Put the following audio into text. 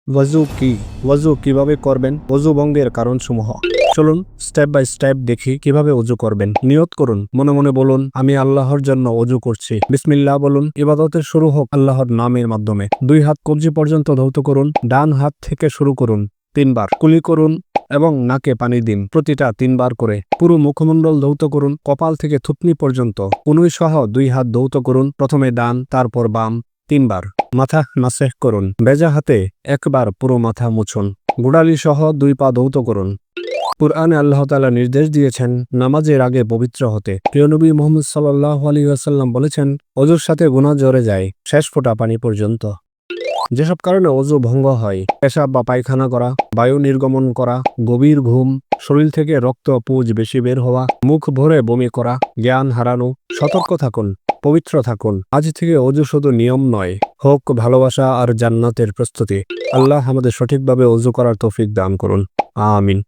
ওয়াজু কি? ওয়াজু কিভাবে করবেন? ওযু ভঙ্গের কারণসমূহ। চলুন স্টেপ বাই স্টেপ দেখি কিভাবে ওযু করবেন। নিয়ত করুন, মনে মনে বলুন, আমি আল্লাহর জন্য ওযু করছি। বিসমিল্লাহ বলুন। ইবাদতের শুরু হোক আল্লাহর নামের মাধ্যমে। 2 হাত কবজি পর্যন্ত ধৌত করুন। ডান হাত থেকে শুরু করুন। 3 বার কুলি করুন এবং নাকে পানি দিন, প্রতিটা 3 বার করে। পুরো মুখমণ্ডল ধৌত করুন, কপাল থেকে থুতনি পর্যন্ত। কনুই সহ 2 হাত ধৌত করুন, প্রথমে ডান, তারপর বাম, 3 বার। মাথা মাসেহ করুন, ভেজা হাতে একবার পুরো মাথা মুছুন। গোড়ালি সহ 2 পা ধৌত করুন। কুরআনে আল্লাহ তাআলা নির্দেশ দিয়েছেন নামাজের আগে পবিত্র হতে। প্রিয় নবী মুহাম্মদ সাল্লাল্লাহু আলাইহি ওয়াসাল্লাম বলেছেন, ওযুর সাথে গুনাহ জড়ে যায় শেষ ফোঁটা পানি পর্যন্ত। যেসব কারণে ওযু ভঙ্গ হয়: পেশাব বা পায়খানা করা, বায়ু নির্গমন করা, গভীর ঘুম, শরীর থেকে রক্ত পুঁজ বেশি বের হওয়া, মুখ ভরে বমি করা, জ্ঞান হারানো। সতর্ক থাকুন, পবিত্র থাকুন। আজ থেকে ওযু শুধু নিয়ম নয়, হোক ভালোবাসা আর জান্নাতের প্রস্তুতি। আল্লাহ আমাদের সঠিকভাবে ওযু করার তৌফিক দান করুন। আমিন।